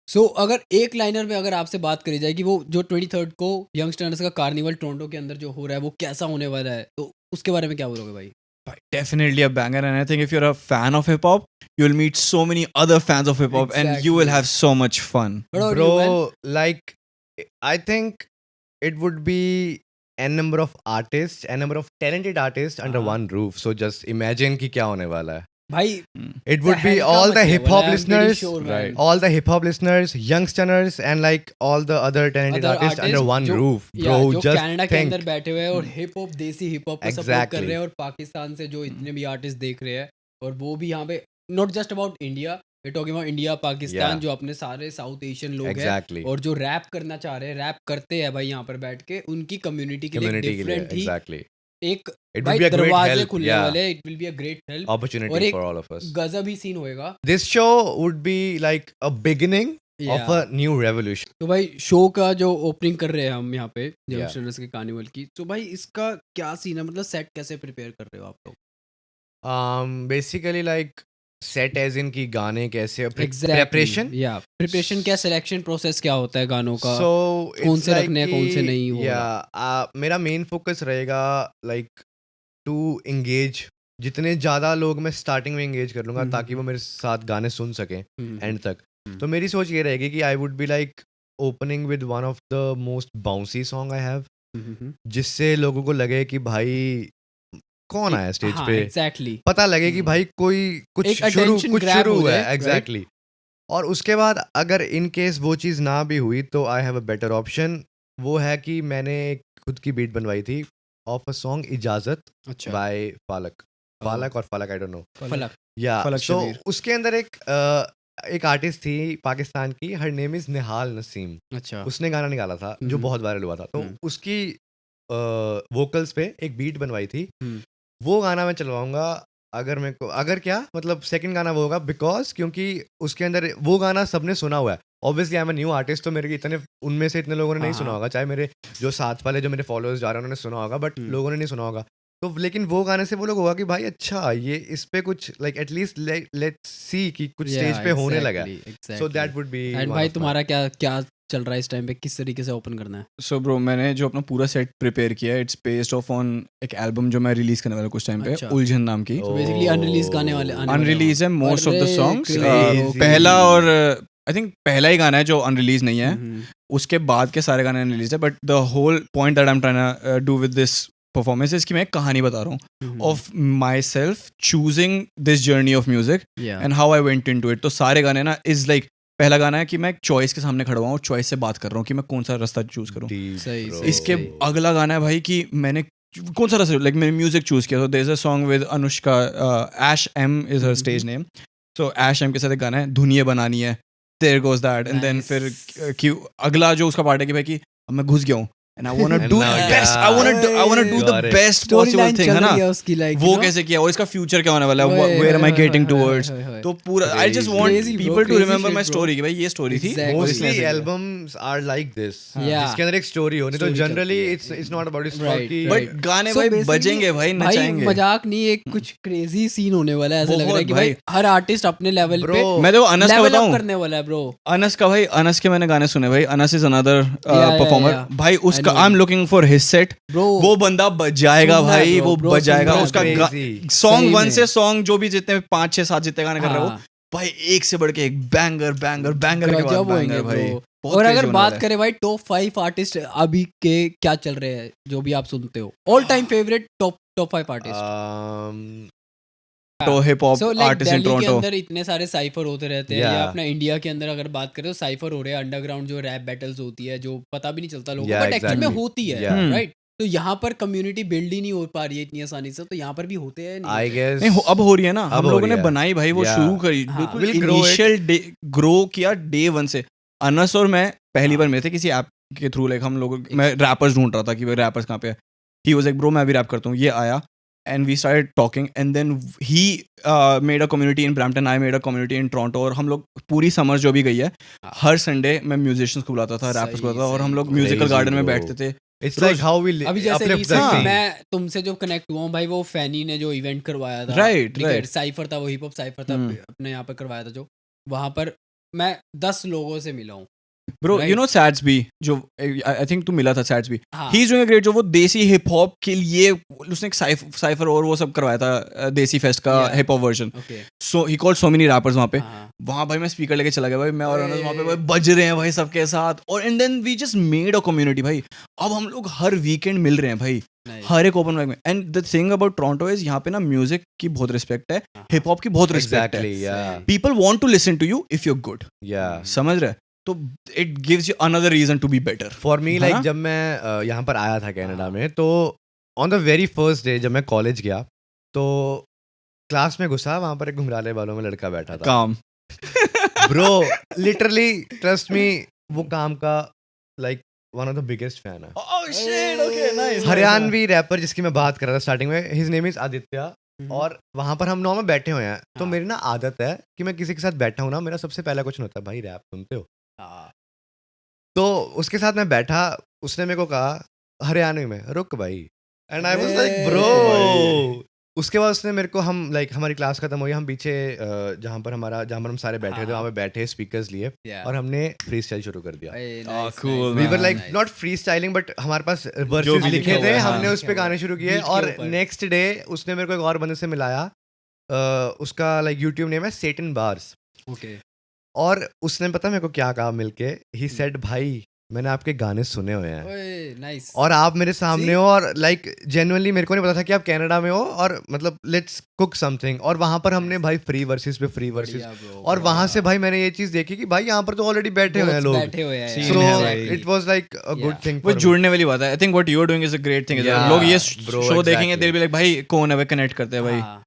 सो अगर एक लाइनर में अगर आपसे बात करी जाए कि वो जो 23rd को यंगस्टर्स का कार्निवल टोरंटो के अंदर जो हो रहा है वो कैसा होने वाला है, तो उसके बारे में क्या बोलोगे भाई? Definitely a banger, and I think if you're a fan of hip hop, you'll meet so many other fans of hip hop, and you will Exactly. have so much fun. What about you, man? Bro, like, I think it would be n number of artists, n number of talented artists under हाँ। one roof. So just imagine कि क्या होने वाला है. भाई It would be तहलका all the मचने hip वाला hop है, I'm pretty listeners, sure, man. right? All the hip hop listeners, youngsters, and like all the other talented Other artists under one जो- roof, या, bro. जो Just Canada के think. अंदर बैठे हुए हैं और हिप हॉप देसी हिप हॉप को सपोर्ट कर Exactly. रहे हैं, और पाकिस्तान से जो इतने भी आर्टिस्ट देख रहे हैं, और वो भी यहाँ पे not just about India, we talking about India Pakistan, Yeah. जो अपने सारे साउथ एशियन लोग हैं Exactly. और जो रैप करना चाह रहे हैं, रैप करते हैं भाई यहाँ पर बैठ के, उनकी कम्युनिटी के लिए Community के लिए, डिफरेंट ही exactly. एक It भाई would be a great दरवाजे help. खुलने Yeah. वाले, it will be a great help और Opportunity एक for all of us. गजब ही सीन होएगा। This show would be like a beginning of Yeah. a new revolution. तो भाई शो का जो ओपनिंग कर रहे हैं हम यहाँ पे यंगस्टर्स के कार्निवल की, तो भाई इसका क्या सीन है, मतलब सेट कैसे प्रिपेयर कर रहे हो आप लोग? Basically like set as in की गाने कैसे Exactly. preparation. या प्रिपरेशन क्या, सिलेक्शन प्रोसेस क्या होता है गानों का? So कौन it's से like रखने हैं, कौन से कि- नहीं होगा? Yeah, मेरा मेन फोकस रहेगा like to engage जितने ज़्यादा लोग मैं स्टार्टिंग में engage कर लूँगा ताकि वो मेरे साथ गाने सुन सकें एंड तक. तो मेरी सोच ये रहेगी कि I would be like opening with one of the most bouncy song I have, जिससे लोगों को लगे कि भाई कौन आया स्टेज पे, एग्जैक्टली पता लगे कि भाई कोई कुछ एक शुरू attention grab हो हुआ जाए, है. एग्जैक्टली. और उसके बाद अगर इन केस वो चीज़ ना भी हुई तो I have a better option. वो है कि मैंने खुद की बीट बनवाई थी ऑफ अ सॉन्ग इजाजत अच्छा बाय फालक. फालक और फालक आई डोंट नो. फलक या फालक सो शबीर. उसके अंदर एक आर्टिस्ट थी पाकिस्तान की, हर नेम इज निहाल नसीम. अच्छा उसने गाना निकाला था जो हम्म. बहुत वायरल हुआ था. तो हम्म. उसकी वोकल्स पे एक बीट बनवाई थी. हम्म. वो गाना मैं चलवाऊंगा अगर मेरे को, अगर क्या मतलब सेकंड गाना वो होगा, बिकॉज क्योंकि उसके अंदर वो गाना सबने सुना हुआ है. Obviously I am a new artist, तो मेरे इतने उनमें से इतने लोगों ने नहीं हाँ. सुना होगा. चाहे मेरे जो साथ वाले जो मेरे फॉलोअर्स जा रहे हैं उन्होंने सुना होगा, बट हम्म. लोगों ने नहीं सुना होगा. तो लेकिन वो गाने से वो लोग होगा कि भाई अच्छा ये इस पे कुछ लाइक एटलीस्ट लेट्स सी कि कुछ स्टेज पे होने लगा. So that would be. And भाई तुम्हारा क्या क्या चल रहा है इस टाइम पे, किस तरीके से ओपन करना है? So bro, मैंने जो अपना पूरा सेट प्रिपेयर किया है, इट्स बेस्ड ऑफ ऑन एक एल्बम जो मैं रिलीज करने वाला हूँ कुछ टाइम पे, अच्छा. उलझन नाम की. Oh. बेसिकली अनरिलीज गाने वाले आने वाले अनरिलीज है मोस्ट ऑफ द अरे सॉन्ग्स. crazy. पहला और आई थिंक पहला ही गाना है जो अनरिलीज नहीं है. हम्म. उसके बाद के सारे गाने अनरिलीज है. But the whole point that I am trying do with this performance is कि मैं एक कहानी बता रहा हूँ of myself choosing this journey of music या and how I went into it. तो सारे गाने ना इज लाइक पहला गाना है कि मैं एक चॉइस के सामने खड़ा हुआ हूँ, चॉइस से बात कर रहा हूँ कि मैं कौन सा रास्ता चूज करूँ. सही, सही. इसके सही. अगला गाना है भाई कि मैंने कौन सा रास्ता लाइक मैंने म्यूजिक चूज किया. तो there is a song with Anushka, Ash M is her stage name. So Ash M के साथ एक गाना है धुनिया बनानी है, there goes that. And then Nice. फिर कि अगला जो उसका पार्ट है कि भाई कि अब मैं घुस गया हूँ and I want to And do now, the best. yeah. I want to do the Got it. best story possible line thing, चल है ना. रही है उसकी, लाइक वो कैसे किया और इसका फ्यूचर क्या होने वाला है, where am I getting towards. तो पूरा I just want Crazy, bro, people to crazy remember shit, my bro. story कि भाई ये स्टोरी थी. Exactly. और इसने मोस्टली ऐसे किया. Albums are like this, Yeah. जिसके अंदर एक स्टोरी होनी. तो Story जनरली चलती है. इट्स नॉट अबाउट Right, कि right. बट गाने So भाई basically, बजेंगे भाई, नचाएंगे. मजाक नहीं, एक कुछ क्रेजी सीन होने वाला है. ऐसा लग रहा है कि बहुत भाई हर आर्टिस्ट अपने लेवल पे Bro, मैं तो अनस का लेवल अप बताऊं, करने वाला है ब्रो. अनस का भाई, अनस के मैंने गाने सुने भाई. Anas is another yeah, performer yeah. भाई. I उसका know. I am looking for his set. Bro वो बंदा बजाएगा सुनना है भाई, bro, वो bro, बजाएगा. सुनना है उसका crazy. सॉन्ग सही 1 में. से सॉन्ग जो भी जितने 5 6 7 जितने गाने कर रहे हो हाँ. भाई, एक से बढ़ के एक बैंगर बैंगर बैंगर के बाद गजब होंगे बैंगर भाई. bro. बहुत और crazy अगर होने बात वाला है. करें भाई टॉप 5 आर्टिस्ट अभी के क्या चल रहे हैं जो भी आप सुनते हो, all time favourite top 5 artist. तो hip hop So, like, artist in Delhi के टोरंटो. अंदर इतने सारे साइफर होते रहते हैं, या Yeah. अपना इंडिया के अंदर अगर बात करें तो साइफर हो रहे हैं, अंडरग्राउंड जो रैप बैटल्स होती है जो पता भी नहीं चलता लोगों को, Yeah, बट एक्चुअल में exactly. होती है, Yeah. राइट. तो यहाँ पर कम्युनिटी बिल्ड ही नहीं हो पा रही है इतनी आसानी से, तो यहाँ पर भी होते हैं नहीं आई होते? गेस नहीं अब हो रही है ना. अब हम हो लोगों रही ने है. बनाई भाई, वो Yeah. शुरू करी हाँ. बिल्कुल We'll grow it. Initial grow किया डे 1 से. अनस और मैं पहली बार मिले थे किसी ऐप के थ्रू. लाइक हम लोग, मैं रैपर्स ढूंढ रहा था कि भाई रैपर्स कहाँ पे है. ही वाज लाइक ब्रो मैं भी रैप करता हूँ. ये आया and we started talking and then he made a community in Brampton, I made a community in Toronto. और हम लोग पूरी समर जो भी गई है हर संडे मैं म्यूजिशियंस को बुलाता था, रैपर्स को बुलाता था, और हम लोग म्यूजिकल Crazy, गार्डन में bro. बैठते थे. इट्स लाइक हाउ वी अभी जैसे uplift the recent scene. मैं तुमसे जो कनेक्ट हुआ हूँ भाई, वो फैनी ने जो इवेंट करवाया था, Right, ठीक है, right. साइफर था, वो हिप हॉप साइफर था, अपने यहाँ पर करवाया था जो, वहाँ पर मैं 10 लोगों से मिला हूँ। Bro Right. यू नो सैट्स भी जो आई थिंक तू मिला था सैट्स भी हाँ, he is doing a great जो वो देसी हिप हॉप के लिए उसने एक साइफर और वो सब करवाया था देसी फेस्ट का Yeah. Hip hop version okay, so he called so many rappers वहाँ पे हाँ, वहाँ भाई मैं स्पीकर लेके चला गया भाई मैं और अनस वहाँ पे Hey. भाई बज रहे हैं भाई सबके साथ और and then we just made a community भाई अब हम लोग हर वीकेंड मिल रहे हैं भाई nice. हर एक ओपन माइक में and the thing about Toronto is यहाँ पे ना म्यूजिक की बहुत रिस्पेक्ट है हिप हॉप की बहुत रिस्पेक्ट है एग्जैक्टली या people want to listen to you if you are good या समझ रहे तो it gives you another reason to be better for me है लाइक ना? जब मैं यहाँ पर आया था कनाडा में तो on the very first day जब मैं कॉलेज गया तो क्लास में घुसा वहाँ पर एक घुंघराले बालों में लड़का बैठा था काम ब्रो लिटरली ट्रस्ट मी वो काम का like one of the biggest fan है Oh shit, okay, nice. Haryanvi rapper जिसकी मैं बात कर रहा था स्टार्टिंग में his name is Aditya hmm, और वहां पर हम नॉर्मल बैठे हुए हैं तो हाँ। मेरी ना आदत है कि मैं किसी के साथ बैठा हूँ ना मेरा सबसे पहला क्वेश्चन होता है भाई रैप सुनते हो हाँ, तो उसके साथ मैं बैठा उसने मेरे को कहा हरियाणवी में रुक भाई and I was like Hey. Bro उसके बाद उसने मेरे को हम लाइक हमारी क्लास खत्म हुई हम पीछे जहाँ पर हम सारे बैठे थे हाँ। वहाँ पे बैठे स्पीकर्स लिए yeah. और हमने फ्री स्टाइल शुरू कर दिया Hey, Oh, nice, cool, nice, we were nice, like nice. Not free styling but हमारे पास जो वर्सेस भी लिखे लिखा थे हुआ है, हमने हाँ। उस पे गाने शुरू किए Beat के और ऊपर। नेक्स्ट डे उसने मेरे को एक और बंदे से मिलाया उसका लाइक यूट्यूब नेम है सेटन बार्स Okay. और उसने पता मेरे को क्या कहा मिलके ही सेड भाई मैंने आपके गाने सुने हुए हैं Hey, nice. और आप मेरे सामने See? हो और लाइक जेन्युइनली मेरे को नहीं पता था कि आप कनाडा में हो और मतलब लेट्स कुक समथिंग और वहां पर हमने भाई फ्री वर्सेस पे फ्री वर्सेस बढ़िया bro, और वहां से बढ़िया। भाई मैंने ये चीज देखी कि भाई यहाँ पर तो ऑलरेडी बैठे हुए हैं बहुत लोग बैठे हुए हैं Scene सो है exactly. भाई। It was like a good Yeah. Thing वो जुड़ने वाली बात है I think what you are doing is a great thing Yeah, लोग ये bro, शो देखेंगे exactly. दे बी लाइक भाई कौन है वे कनेक्ट करते हैं भाई हाँ,